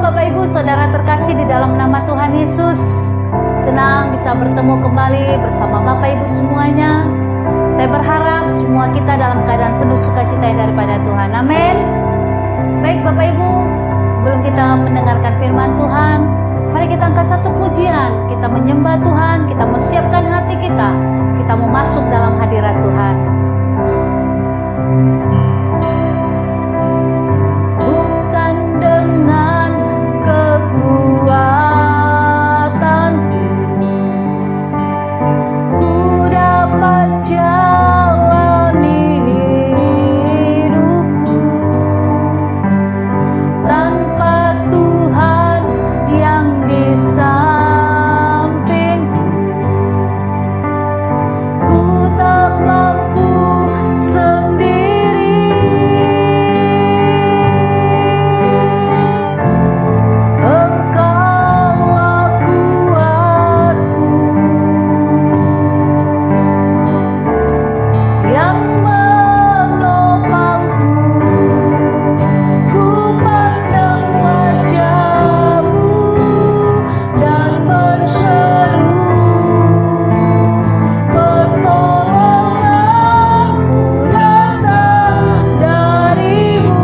Bapak Ibu Saudara terkasih di dalam nama Tuhan Yesus. Senang bisa bertemu kembali bersama Bapak Ibu semuanya. Saya berharap semua kita dalam keadaan penuh sukacita daripada Tuhan. Amin. Baik Bapak Ibu, sebelum kita mendengarkan firman Tuhan, mari kita angkat satu pujian. Kita menyembah Tuhan, kita mau siapkan hati kita. Kita mau masuk dalam hadirat Tuhan. Bukan dengan kekuatanku ku dapat jalani hidupku, tanpa Tuhan yang di sampingku ku tak mampu sendiri. Engkaulah kuatku yang menopangku. Ku pandang wajah-Mu dan berseru, pertolonganku datang dari-Mu.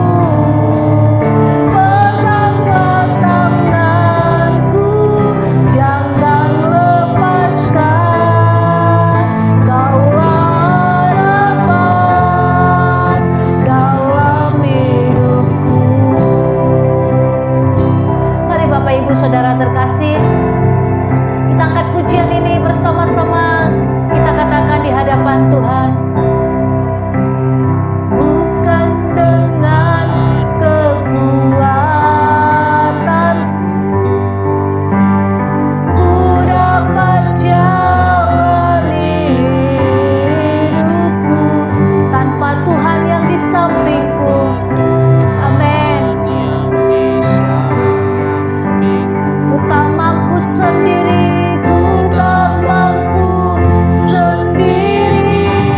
Peganglah tanganku, jangan lepaskan. Kaulah harapan dalam hidupku. Mari Bapak Ibu Saudara terkasih, kita angkat pujian ini bersama-sama. Kita katakan di hadapan Tuhan. Bukan dengan kekuatanku ku dapat jalani hidupku, tanpa Tuhan yang di sampingku. Amin. Ku tak mampu sendiri, ku tak mampu sendiri.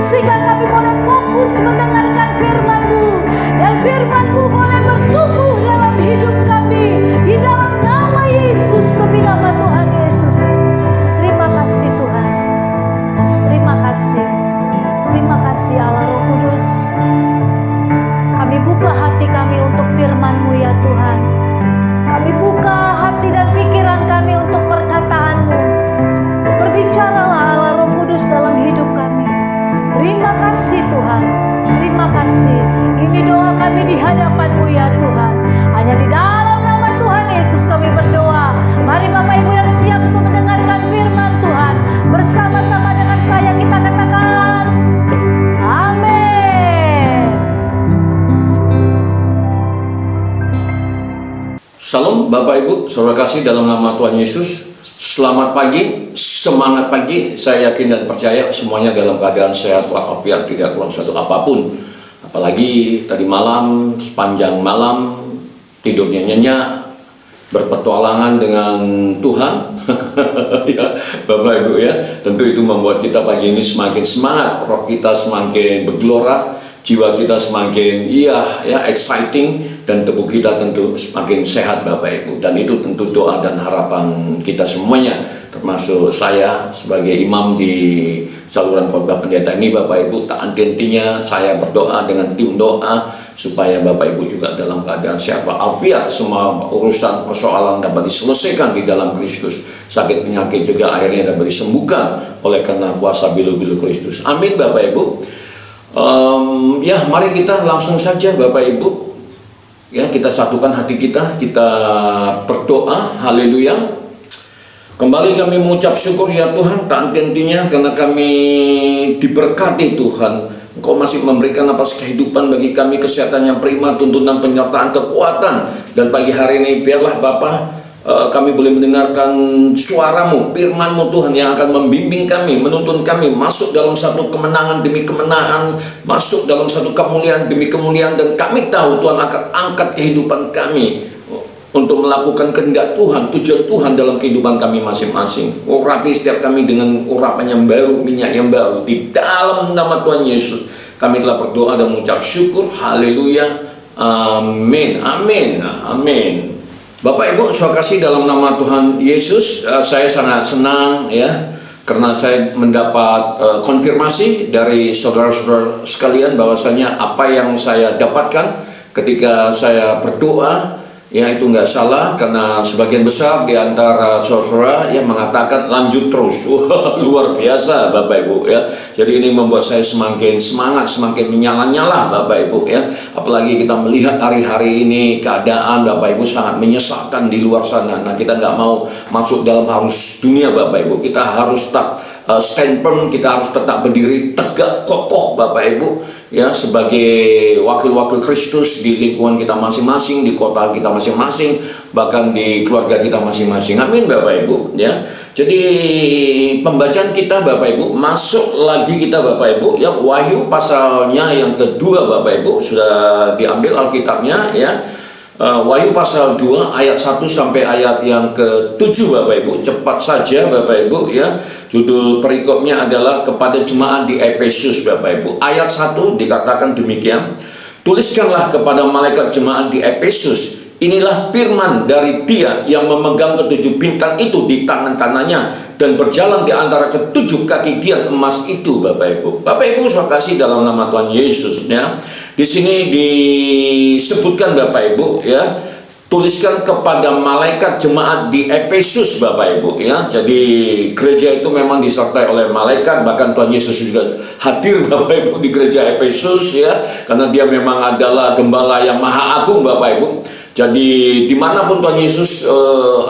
sehingga kami boleh fokus mendengarkan firman-Mu, dan firman-Mu boleh bertumbuh dalam hidup kami, di dalam nama Yesus, demi nama Tuhan Yesus. Terima kasih Tuhan, terima kasih, terima kasih Allah Roh Kudus. Kami buka hati kami untuk firman-Mu ya Tuhan. Kami buka hati dan pikiran kami untuk perkataan-Mu. Berbicaralah Allah Roh Kudus dalam hidup kami. Terima kasih Tuhan, terima kasih. Ini doa kami di hadapan-Mu ya Tuhan. Hanya di dalam nama Tuhan Yesus kami berdoa. Mari Bapak Ibu yang siap untuk mendengarkan firman Tuhan, bersama-sama dengan saya kita katakan amin. Salam Bapak Ibu, saudara kasih dalam nama Tuhan Yesus. Selamat pagi, semangat pagi. Saya yakin dan percaya semuanya dalam keadaan sehat walafiat, tidak kurang suatu apapun. Apalagi tadi malam, sepanjang malam tidurnya nyenyak, berpetualangan dengan Tuhan. Ya, Bapak Ibu ya, tentu itu membuat kita pagi ini semakin semangat, roh kita semakin bergelora, jiwa kita semakin exciting, dan tubuh kita tentu semakin sehat Bapak Ibu. Dan itu tentu doa dan harapan kita semuanya, termasuk saya sebagai imam di saluran khotbah pendeta ini Bapak Ibu. Tak henti-hentinya saya berdoa dengan tim doa supaya Bapak Ibu juga dalam keadaan sehat walafiat, semua urusan persoalan dapat diselesaikan di dalam Kristus. Sakit penyakit juga akhirnya dapat disembuhkan oleh karena kuasa bilu-bilu Kristus. Amin Bapak Ibu. Mari kita langsung saja Bapak Ibu, ya, kita satukan hati kita berdoa. Haleluya. Kembali kami mengucap syukur ya Tuhan, tak henti-hentinya karena kami diberkati Tuhan. Engkau masih memberikan napas kehidupan bagi kami, kesehatan yang prima, tuntunan penyertaan, kekuatan. Dan pagi hari ini biarlah Bapa, kami boleh mendengarkan suara-Mu, firman-Mu Tuhan, yang akan membimbing kami, menuntun kami masuk dalam satu kemenangan demi kemenangan, masuk dalam satu kemuliaan demi kemuliaan. Dan kami tahu Tuhan akan angkat kehidupan kami untuk melakukan kehendak Tuhan, tujuan Tuhan dalam kehidupan kami masing-masing. Urapi setiap kami dengan urapan yang baru, minyak yang baru. Di dalam nama Tuhan Yesus kami telah berdoa dan mengucap syukur. Haleluya. Amin. Amin. Amin. Bapak Ibu, saya kasih dalam nama Tuhan Yesus, saya sangat senang ya, karena saya mendapat konfirmasi dari saudara-saudara sekalian bahwasanya apa yang saya dapatkan ketika saya berdoa, ya itu nggak salah, karena sebagian besar di antara saudara yang mengatakan lanjut terus. Luar biasa Bapak Ibu ya. Jadi ini membuat saya semakin semangat, semakin menyala-nyala Bapak Ibu ya. Apalagi kita melihat hari-hari ini keadaan Bapak Ibu sangat menyesalkan di luar sana. Nah, kita nggak mau masuk dalam arus dunia Bapak Ibu. Kita harus tetap stand firm, kita harus tetap berdiri tegak kokoh Bapak Ibu ya, sebagai wakil-wakil Kristus di lingkungan kita masing-masing, di kota kita masing-masing, bahkan di keluarga kita masing-masing. Amin Bapak Ibu ya. Jadi pembacaan kita Bapak Ibu, masuk lagi kita Bapak Ibu ya, Wahyu pasalnya yang kedua Bapak Ibu, sudah diambil Alkitabnya ya. Wahyu pasal 2 ayat 1 sampai ayat yang ke-7 Bapak Ibu. Cepat saja Bapak Ibu ya. Judul perikopnya adalah kepada jemaat di Efesus Bapak Ibu. Ayat 1 dikatakan demikian. Tuliskanlah kepada malaikat jemaat di Efesus, inilah firman dari Dia yang memegang ketujuh bintang itu di tangan kanannya dan berjalan di antara ketujuh kaki dian emas itu Bapak Ibu. Bapak Ibu saya kasih dalam nama Tuhan Yesus ya. Di sini disebutkan Bapak Ibu ya, tuliskan kepada malaikat jemaat di Efesus Bapak Ibu ya. Jadi gereja itu memang disertai oleh malaikat, bahkan Tuhan Yesus juga hadir Bapak Ibu di gereja Efesus ya, karena Dia memang adalah gembala yang maha agung Bapak Ibu. Jadi dimanapun Tuhan Yesus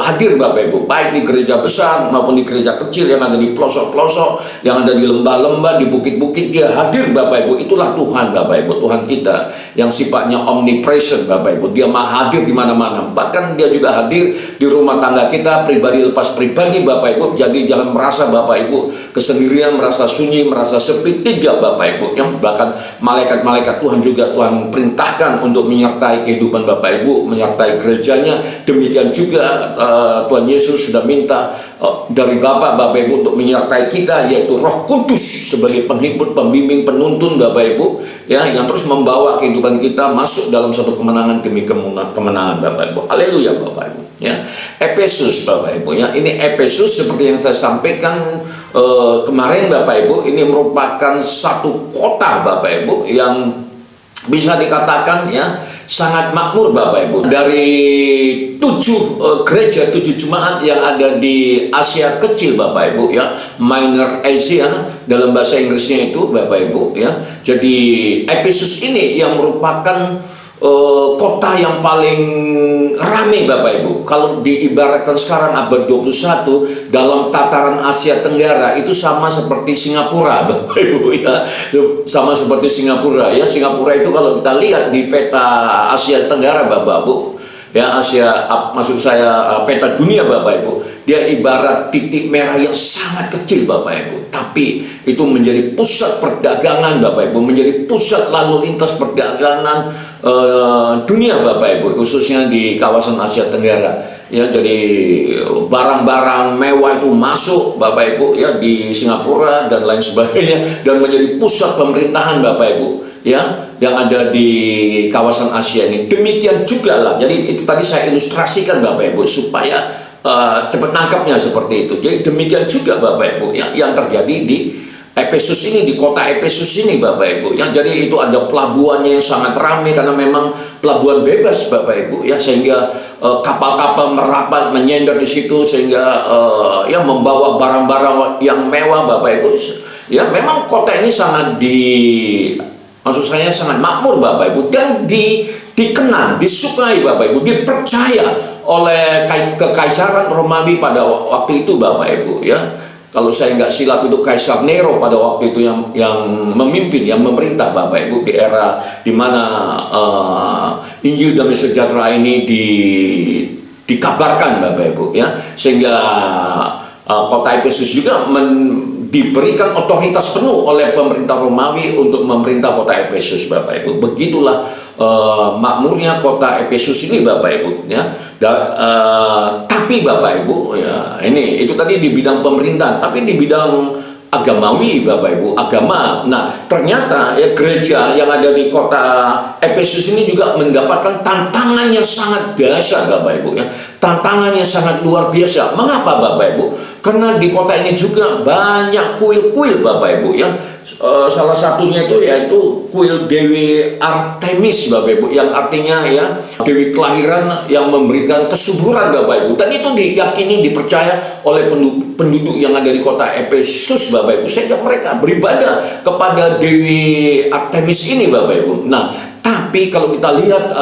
hadir Bapak Ibu, baik di gereja besar maupun di gereja kecil, yang ada di pelosok-pelosok, yang ada di lembah-lembah, di bukit-bukit, Dia hadir Bapak Ibu. Itulah Tuhan Bapak Ibu, Tuhan kita yang sifatnya omnipresent Bapak Ibu. Dia maha hadir di mana-mana. Bahkan Dia juga hadir di rumah tangga kita, pribadi lepas pribadi Bapak Ibu. Jadi jangan merasa Bapak Ibu kesendirian, merasa sunyi, merasa sepi. Tidak Bapak Ibu. Yang bahkan malaikat-malaikat Tuhan juga Tuhan perintahkan untuk menyertai kehidupan Bapak Ibu, menyertai gerejanya. Demikian juga Tuhan Yesus sudah minta dari Bapak Ibu untuk menyertai kita, yaitu Roh Kudus sebagai penghibur, pembimbing, penuntun Bapak Ibu, ya, yang terus membawa kehidupan kita masuk dalam suatu kemenangan demi kemenangan Bapak Ibu. Haleluya Bapak Ibu. Ya, Efesus Bapak Ibu, ya, ini Efesus seperti yang saya sampaikan kemarin Bapak Ibu, ini merupakan satu kota Bapak Ibu yang bisa dikatakan ya sangat makmur Bapak Ibu. Dari 7 gereja, 7 jemaat yang ada di Asia Kecil Bapak Ibu, ya, Minor Asia dalam bahasa Inggrisnya itu Bapak Ibu, ya. Jadi Efesus ini yang merupakan kota yang paling ramai Bapak Ibu. Kalau diibaratkan sekarang abad 21 dalam tataran Asia Tenggara itu sama seperti Singapura Bapak Ibu, ya. Sama seperti Singapura, ya. Singapura itu kalau kita lihat di peta Asia Tenggara Bapak Ibu, ya, maksud saya peta dunia Bapak Ibu, dia ibarat titik merah yang sangat kecil Bapak Ibu, tapi itu menjadi pusat perdagangan Bapak Ibu, menjadi pusat lalu lintas perdagangan dunia Bapak Ibu, khususnya di kawasan Asia Tenggara, ya. Jadi barang-barang mewah itu masuk Bapak Ibu, ya, di Singapura dan lain sebagainya, dan menjadi pusat pemerintahan Bapak Ibu, ya, yang ada di kawasan Asia ini. Demikian juga lah, jadi itu tadi saya ilustrasikan Bapak Ibu supaya cepat nangkapnya seperti itu. Jadi demikian juga Bapak Ibu, ya, yang terjadi di Efesus ini, di kota Efesus ini Bapak Ibu, ya. Jadi itu ada pelabuhannya yang sangat ramai karena memang pelabuhan bebas Bapak Ibu, ya, sehingga kapal-kapal merapat menyender di situ, sehingga ya membawa barang-barang yang mewah Bapak Ibu, ya. Memang kota ini maksud saya sangat makmur Bapak Ibu, dan dikenal, disukai Bapak Ibu, dipercaya oleh kekaisaran Romawi pada waktu itu Bapak Ibu, ya. Kalau saya nggak silap itu Kaisar Nero pada waktu itu yang memimpin, yang memerintah Bapak Ibu di era di mana Injil Damai Sejahtera ini dikabarkan Bapak Ibu, ya. Sehingga kota Efesus juga diberikan otoritas penuh oleh pemerintah Romawi untuk memerintah kota Efesus Bapak Ibu. Begitulah makmurnya kota Efesus ini Bapak Ibu, ya. Tapi Bapak Ibu, ya, ini itu tadi di bidang pemerintahan, tapi di bidang agamawi Bapak Ibu, agama. Nah, ternyata ya gereja yang ada di kota Efesus ini juga mendapatkan tantangan yang sangat dahsyat Bapak Ibu, ya. Tantangannya sangat luar biasa. Mengapa Bapak Ibu? Karena di kota ini juga banyak kuil-kuil Bapak Ibu, ya. Salah satunya itu yaitu kuil Dewi Artemis Bapak Ibu, yang artinya, ya, Dewi kelahiran yang memberikan kesuburan Bapak Ibu, dan itu diyakini, dipercaya oleh penduduk yang ada di kota Efesus Bapak Ibu, sehingga mereka beribadah kepada Dewi Artemis ini Bapak Ibu. Nah, tapi kalau kita lihat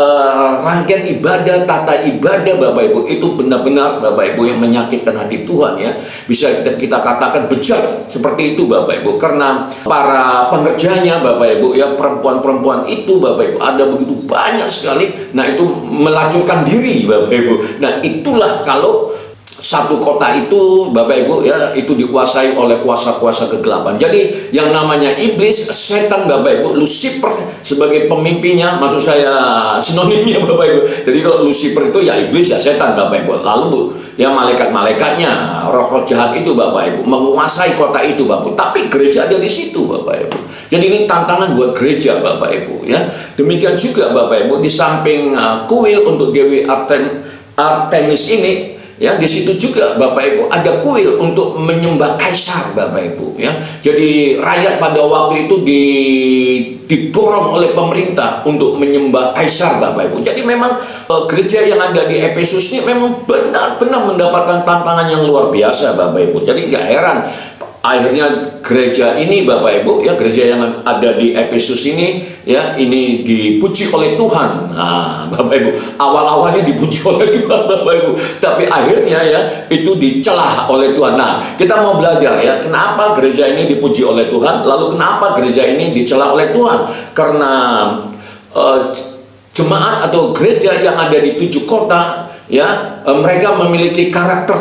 rangkaian ibadah, tata ibadah Bapak Ibu, itu benar-benar Bapak Ibu yang menyakitkan hati Tuhan, ya. Bisa kita katakan bejat seperti itu Bapak Ibu, karena para pengerjanya Bapak Ibu, ya, perempuan-perempuan itu Bapak Ibu ada begitu banyak sekali. Nah, itu melacurkan diri Bapak Ibu. Nah, itulah kalau satu kota itu Bapak Ibu, ya, itu dikuasai oleh kuasa-kuasa kegelapan. Jadi yang namanya iblis, setan Bapak Ibu, Lucifer sebagai pemimpinnya, maksud saya sinonimnya Bapak Ibu. Jadi kalau Lucifer itu ya iblis, ya setan Bapak Ibu. Lalu ya malaikat-malaikatnya, roh-roh jahat itu Bapak Ibu menguasai kota itu Bapak Ibu. Tapi gereja ada di situ Bapak Ibu. Jadi ini tantangan buat gereja Bapak Ibu, ya. Demikian juga Bapak Ibu, di samping kuil untuk Dewi Artemis ini, ya, di situ juga Bapak Ibu ada kuil untuk menyembah kaisar Bapak Ibu, ya. Jadi rakyat pada waktu itu didorong oleh pemerintah untuk menyembah kaisar Bapak Ibu. Jadi memang gereja yang ada di Efesus ini memang benar-benar mendapatkan tantangan yang luar biasa Bapak Ibu. Jadi nggak heran akhirnya gereja ini Bapak Ibu, ya, gereja yang ada di Efesus ini, ya, ini dipuji oleh Tuhan. Nah, Bapak Ibu, awal-awalnya dipuji oleh Tuhan Bapak Ibu, tapi akhirnya, ya, itu dicelah oleh Tuhan. Nah, kita mau belajar, ya, kenapa gereja ini dipuji oleh Tuhan, lalu kenapa gereja ini dicelah oleh Tuhan. Karena jemaat atau gereja yang ada di 7 kota, ya, mereka memiliki karakter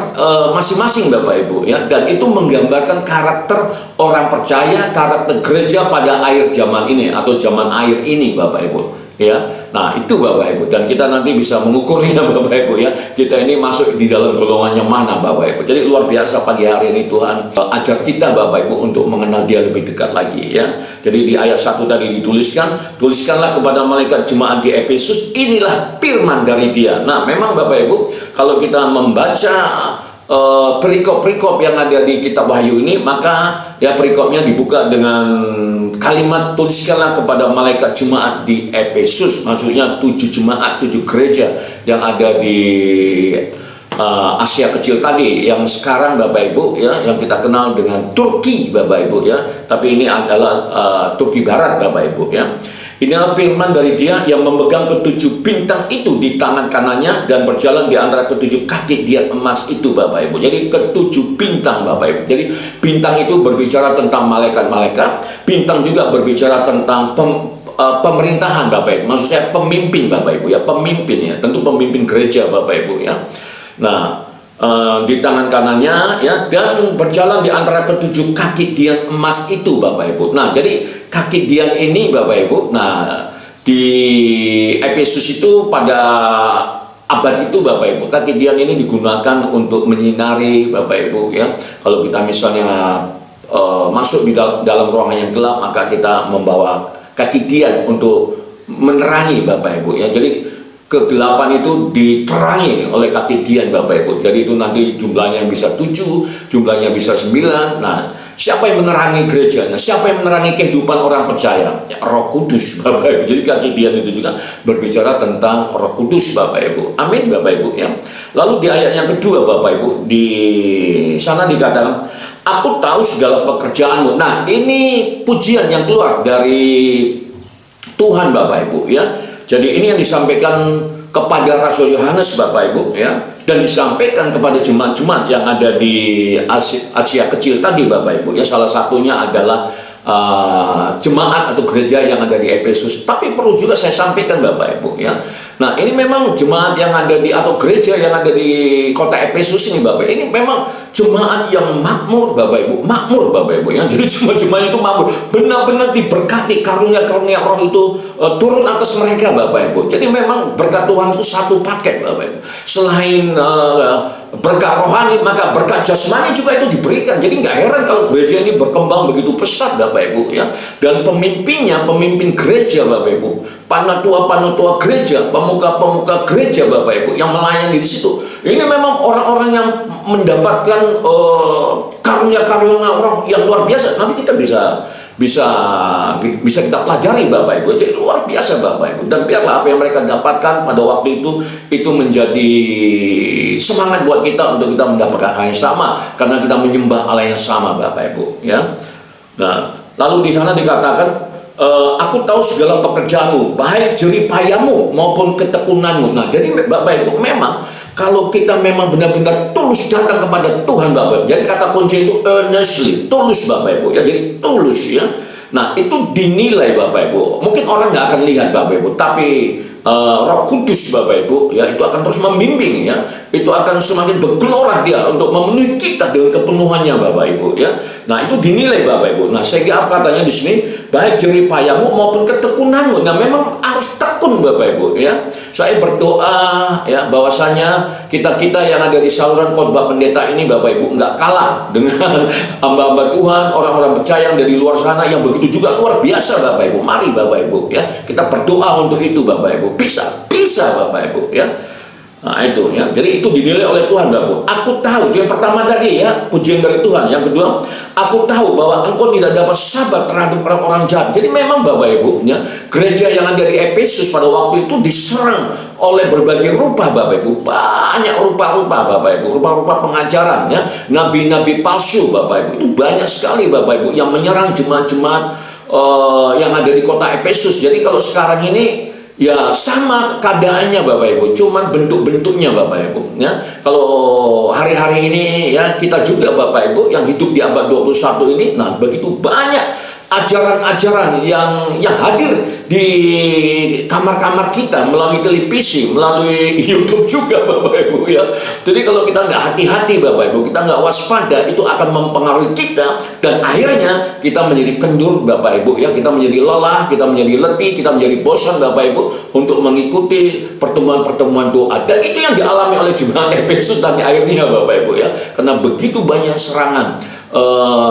masing-masing Bapak Ibu, ya, dan itu menggambarkan karakter orang percaya, karakter gereja pada akhir zaman ini atau zaman akhir ini Bapak Ibu, ya. Nah itu Bapak Ibu, dan kita nanti bisa mengukurnya Bapak Ibu ya, kita ini masuk di dalam golongannya mana Bapak Ibu. Jadi luar biasa pagi hari ini Tuhan ajar kita Bapak Ibu untuk mengenal Dia lebih dekat lagi ya. Jadi di ayat 1 tadi dituliskan, tuliskanlah kepada malaikat jemaat di Efesus, inilah firman dari Dia. Nah memang Bapak Ibu, kalau kita membaca perikop-perikop yang ada di kitab Wahyu ini, maka ya perikopnya dibuka dengan kalimat tuliskanlah kepada malaikat jemaat di Efesus, maksudnya 7 jemaat, 7 gereja yang ada di Asia Kecil tadi, yang sekarang Bapak Ibu ya, yang kita kenal dengan Turki Bapak Ibu ya, tapi ini adalah Turki Barat Bapak Ibu ya. Inilah firman dari Dia yang memegang ketujuh bintang itu di tangan kanannya dan berjalan di antara ketujuh kaki dian emas itu Bapak Ibu. Jadi ketujuh bintang Bapak Ibu. Jadi bintang itu berbicara tentang malaikat-malaikat, bintang juga berbicara tentang pemerintahan Bapak Ibu. Maksud saya pemimpin Bapak Ibu ya, pemimpin ya, tentu pemimpin gereja Bapak Ibu ya. Nah, di tangan kanannya ya, dan berjalan di antara ketujuh kaki dian emas itu Bapak Ibu. Nah jadi kaki dian ini Bapak Ibu, nah di Efesus itu pada abad itu Bapak Ibu, kaki dian ini digunakan untuk menyinari Bapak Ibu ya. Kalau kita misalnya masuk di dalam ruangan yang gelap, maka kita membawa kaki dian untuk menerangi Bapak Ibu ya. Jadi kegelapan itu diterangi oleh kaki dian Bapak Ibu. Jadi itu nanti jumlahnya bisa 7, jumlahnya bisa 9. Nah, siapa yang menerangi gerejanya? Siapa yang menerangi kehidupan orang percaya? Ya, Roh Kudus Bapak Ibu. Jadi kaki dian itu juga berbicara tentang Roh Kudus Bapak Ibu. Amin Bapak Ibu ya. Lalu di ayat yang kedua Bapak Ibu, di sana dikatakan, aku tahu segala pekerjaanmu. Nah, ini pujian yang keluar dari Tuhan Bapak Ibu ya. Jadi ini yang disampaikan kepada Rasul Yohanes Bapak Ibu ya, dan disampaikan kepada jemaat-jemaat yang ada di Asia Kecil tadi Bapak Ibu ya. Salah satunya adalah jemaat atau gereja yang ada di Efesus. Tapi perlu juga saya sampaikan Bapak Ibu ya. Nah ini memang jemaat yang ada di, atau gereja yang ada di kota Efesus ini Bapak, ini memang jemaat yang makmur Bapak Ibu, makmur Bapak Ibu ya. Jadi jemaat itu makmur, benar-benar diberkati, karunia-karunia Roh itu turun atas mereka Bapak Ibu. Jadi memang berkat Tuhan itu satu paket Bapak Ibu. Selain berkat rohani, maka berkat jasmani juga itu diberikan. Jadi nggak heran kalau gereja ini berkembang begitu pesat Bapak Ibu ya. Dan pemimpinnya, pemimpin gereja Bapak Ibu, panatua gereja, pemuka-pemuka gereja Bapak Ibu yang melayani di situ, ini memang orang-orang yang mendapatkan karunia-karunia Roh yang luar biasa. Nanti kita bisa kita pelajari Bapak Ibu. Jadi luar biasa Bapak Ibu. Dan biarlah apa yang mereka dapatkan pada waktu itu menjadi semangat buat kita untuk kita mendapatkan hal yang sama, karena kita menyembah Allah yang sama Bapak Ibu ya. Nah lalu di sana dikatakan, aku tahu segala pekerjaanmu, baik jerih payahmu maupun ketekunanmu. Nah jadi Bapak Ibu, memang kalau kita memang benar-benar tulus datang kepada Tuhan Bapak Ibu, jadi kata kunci itu earnestly, tulus Bapak Ibu ya, jadi tulus ya. Nah itu dinilai Bapak Ibu. Mungkin orang nggak akan lihat Bapak Ibu, tapi Roh Kudus Bapak Ibu ya, itu akan terus membimbing ya, itu akan semakin bergelora Dia untuk memenuhi kita dengan kepenuhannya Bapak Ibu ya. Nah itu dinilai Bapak Ibu. Nah sehingga apa katanya di sini, baik jerih payahmu maupun ketekunanmu. Nah memang harus tekun Bapak Ibu ya. Saya berdoa ya bahwasanya kita yang ada di saluran khotbah pendeta ini Bapak Ibu nggak kalah dengan hamba-hamba Tuhan, orang-orang percaya yang dari luar sana yang begitu juga luar biasa Bapak Ibu. Mari Bapak Ibu ya, kita berdoa untuk itu Bapak Ibu. Bisa Bapak Ibu ya. Nah itu ya, jadi itu dinilai oleh Tuhan Bapak Ibu. Aku tahu, yang pertama tadi ya, pujian dari Tuhan. Yang kedua, aku tahu bahwa engkau tidak dapat sabar terhadap orang jahat. Jadi memang Bapak Ibu ya, gereja yang ada di Efesus pada waktu itu diserang oleh berbagai rupa Bapak Ibu. Banyak rupa-rupa Bapak Ibu, rupa-rupa pengajaran ya, nabi-nabi palsu Bapak Ibu. Itu banyak sekali Bapak Ibu yang menyerang jemaat-jemaat yang ada di kota Efesus. Jadi kalau sekarang ini ya sama keadaannya Bapak Ibu, cuman bentuk-bentuknya Bapak Ibu ya. Kalau hari-hari ini ya, kita juga Bapak Ibu yang hidup di abad 21 ini, nah begitu banyak ajaran-ajaran yang hadir di kamar-kamar kita melalui televisi, melalui YouTube juga Bapak Ibu ya. Jadi kalau kita nggak hati-hati Bapak Ibu, kita nggak waspada, itu akan mempengaruhi kita dan akhirnya kita menjadi kendur Bapak Ibu ya. Kita menjadi lelah, kita menjadi letih, kita menjadi bosan Bapak Ibu untuk mengikuti pertemuan-pertemuan doa. Dan itu yang dialami oleh jemaat Efesus dan akhirnya Bapak Ibu ya. Karena begitu banyak serangan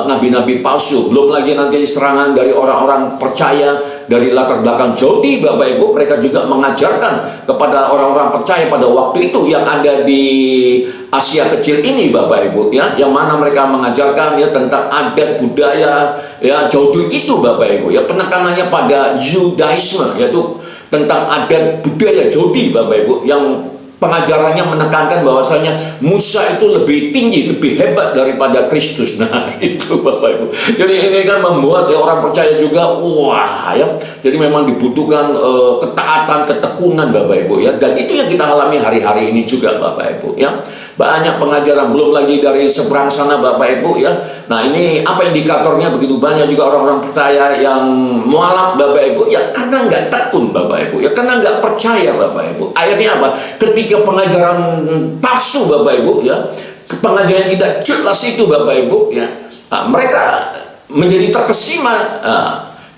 nabi-nabi palsu, belum lagi nanti serangan dari orang-orang percaya dari latar belakang Yahudi Bapak Ibu. Mereka juga mengajarkan kepada orang-orang percaya pada waktu itu yang ada di Asia kecil ini Bapak Ibu ya, yang mana mereka mengajarkan ya tentang adat budaya ya Yahudi itu Bapak Ibu ya, penekanannya pada Yudaisme, yaitu tentang adat budaya Yahudi Bapak Ibu, yang pengajarannya menekankan bahwasanya Musa itu lebih tinggi, lebih hebat daripada Kristus. Nah itu Bapak Ibu. Jadi ini kan membuat ya orang percaya juga, wah ya. Jadi memang dibutuhkan ketaatan, ketekunan Bapak Ibu ya. Dan itu yang kita alami hari-hari ini juga Bapak Ibu ya. Banyak pengajaran, belum lagi dari seberang sana Bapak Ibu ya. Nah ini apa indikatornya? Begitu banyak juga orang-orang percaya yang mualaf Bapak Ibu ya, karena nggak tekun Bapak Ibu ya, karena nggak percaya Bapak Ibu. Akhirnya apa? Ketika pengajaran palsu Bapak Ibu ya, pengajaran tidak jelas itu Bapak Ibu ya, mereka menjadi terkesima.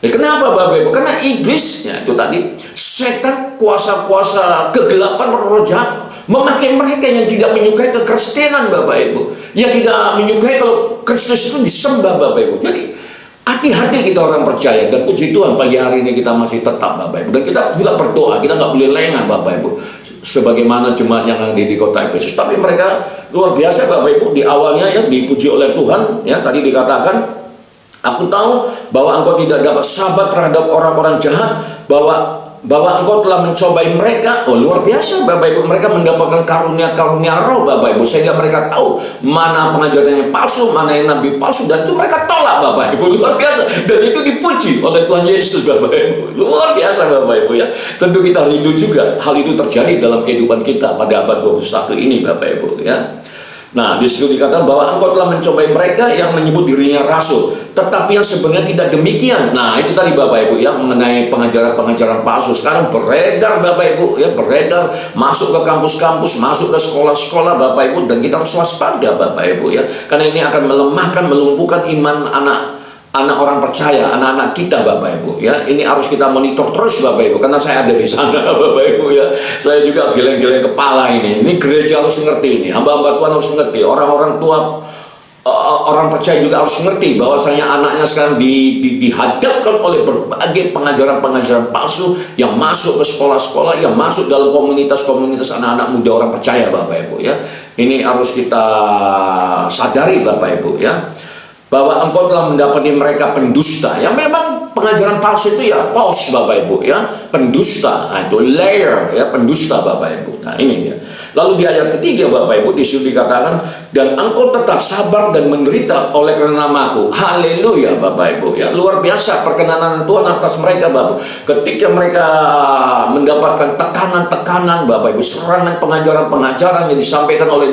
Ya, kenapa Bapak Ibu? Karena iblis ya, itu tadi setan, kuasa-kuasa kegelapan, roh jahat memakai mereka yang tidak menyukai kekristenan Bapak Ibu, yang tidak menyukai kalau Kristus itu disembah Bapak Ibu. Jadi hati-hati kita orang percaya, dan puji Tuhan pagi hari ini kita masih tetap Bapak Ibu, dan kita juga berdoa, kita nggak boleh lengah Bapak Ibu, sebagaimana jemaat yang ada di kota Efesus. Tapi mereka luar biasa Bapak Ibu, di awalnya ya dipuji oleh Tuhan ya. Tadi dikatakan, aku tahu bahwa engkau tidak dapat sabar terhadap orang-orang jahat, bahwa engkau telah mencobai mereka. Oh luar biasa Bapak Ibu, mereka mendapatkan karunia-karunia roh Bapak Ibu, sehingga mereka tahu mana pengajarannya palsu, mana yang nabi palsu, dan itu mereka tolak Bapak Ibu. Luar biasa, dan itu dipuji oleh Tuhan Yesus Bapak Ibu. Luar biasa Bapak Ibu ya. Tentu kita rindu juga hal itu terjadi dalam kehidupan kita pada abad 21 ini Bapak Ibu ya. Nah, di situ dikatakan bahwa engkau telah mencobai mereka yang menyebut dirinya rasul, tetapi yang sebenarnya tidak demikian. Nah, itu tadi Bapak Ibu ya, mengenai pengajaran-pengajaran palsu. Sekarang beredar Bapak Ibu ya, beredar, masuk ke kampus-kampus, masuk ke sekolah-sekolah Bapak Ibu, dan kita harus waspada Bapak Ibu ya. Karena ini akan melemahkan, melumpuhkan iman anak orang percaya, anak-anak kita Bapak Ibu ya. Ini harus kita monitor terus Bapak Ibu, karena saya ada di sana Bapak Ibu ya. Saya juga geleng-geleng kepala ini. Ini gereja harus ngerti ini, hamba-hamba Tuhan harus ngerti, orang-orang tua, orang percaya juga harus ngerti bahwasanya anaknya sekarang dihadapkan oleh berbagai pengajaran-pengajaran palsu yang masuk ke sekolah-sekolah, yang masuk dalam komunitas-komunitas anak-anak muda orang percaya Bapak Ibu ya. Ini harus kita sadari Bapak Ibu ya, bahwa engkau telah mendapati mereka pendusta. Ya memang pengajaran palsu itu ya false Bapak Ibu ya, pendusta. Nah, itu liar ya, pendusta Bapak Ibu. Nah ini dia. Lalu di ayat ketiga Bapak Ibu disitu dikatakan, dan engkau tetap sabar dan menderita oleh karena namaku. Haleluya Bapak Ibu ya. Luar biasa perkenanan Tuhan atas mereka Bapak. Ketika mereka mendapatkan tekanan-tekanan Bapak Ibu, serangan pengajaran-pengajaran yang disampaikan oleh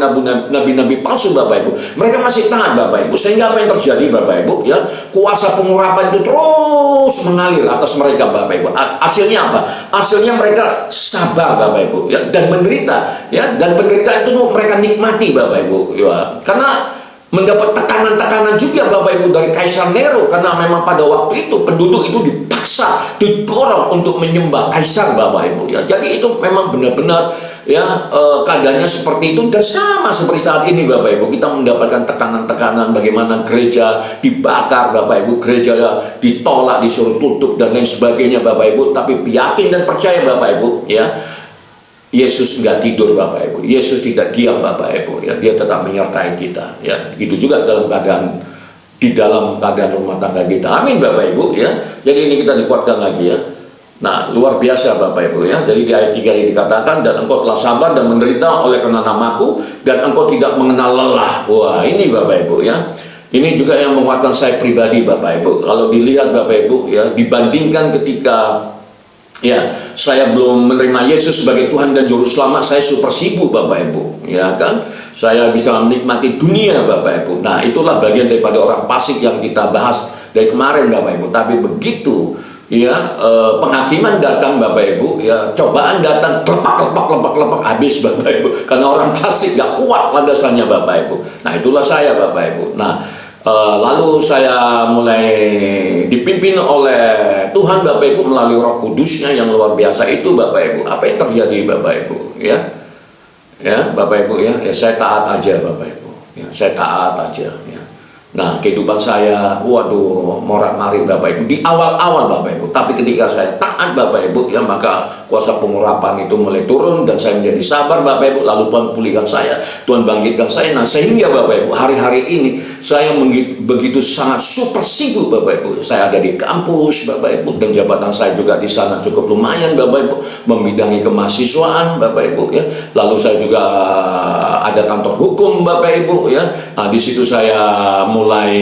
nabi-nabi palsu Bapak Ibu, mereka masih taat Bapak Ibu. Sehingga apa yang terjadi Bapak Ibu ya, kuasa pengurapan itu terus mengalir atas mereka Bapak Ibu. Hasilnya apa? Hasilnya mereka sabar Bapak Ibu ya, dan menderita ya. Dan penderitaan itu mereka nikmati Bapak Ibu ya, karena mendapat tekanan-tekanan juga Bapak Ibu dari Kaisar Nero, karena memang pada waktu itu penduduk itu dipaksa, didorong untuk menyembah Kaisar Bapak Ibu ya. Jadi itu memang benar-benar ya keadaannya seperti itu, dan sama seperti saat ini Bapak Ibu, kita mendapatkan tekanan-tekanan bagaimana gereja dibakar Bapak Ibu, gereja ditolak, disuruh tutup dan lain sebagainya Bapak Ibu. Tapi yakin dan percaya Bapak Ibu ya, Yesus nggak tidur Bapak Ibu, Yesus tidak diam Bapak Ibu ya, dia tetap menyertai kita ya. Begitu juga dalam keadaan rumah tangga kita. Amin Bapak Ibu ya. Jadi ini kita dikuatkan lagi ya. Nah luar biasa Bapak Ibu ya. Jadi di ayat 3 ini dikatakan, dan engkau telah sabar dan menderita oleh karena namaku, dan engkau tidak mengenal lelah. Wah ini Bapak Ibu ya, ini juga yang menguatkan saya pribadi Bapak Ibu. Kalau dilihat Bapak Ibu ya, dibandingkan ketika ya saya belum menerima Yesus sebagai Tuhan dan Juru Selamat, saya super sibuk Bapak Ibu ya kan. Saya bisa menikmati dunia Bapak Ibu. Nah itulah bagian daripada orang fasik yang kita bahas dari kemarin Bapak Ibu. Tapi begitu ya penghakiman datang Bapak Ibu, ya cobaan datang, lepak habis Bapak Ibu, karena orang fasik gak kuat landasannya Bapak Ibu. Nah itulah saya Bapak Ibu. Nah lalu saya mulai dipimpin oleh Tuhan Bapak Ibu melalui Roh Kudusnya yang luar biasa itu Bapak Ibu. Apa yang terjadi Bapak Ibu? Ya Bapak Ibu ya saya taat aja Bapak Ibu. Ya, saya taat aja. Ya. Nah kehidupan saya, waduh, morat-marit Bapak Ibu di awal-awal Bapak Ibu. Tapi ketika saya taat Bapak Ibu, ya maka kuasa pengurapan itu mulai turun dan saya menjadi sabar Bapak Ibu. Lalu Tuhan pulihkan saya, Tuhan bangkitkan saya. Nah sehingga Bapak Ibu hari-hari ini saya begitu sangat super sibuk Bapak Ibu. Saya ada di kampus Bapak Ibu dan jabatan saya juga di sana cukup lumayan Bapak Ibu, membidangi kemahasiswaan Bapak Ibu ya. Lalu saya juga ada kantor hukum Bapak Ibu ya. Nah di situ saya mulai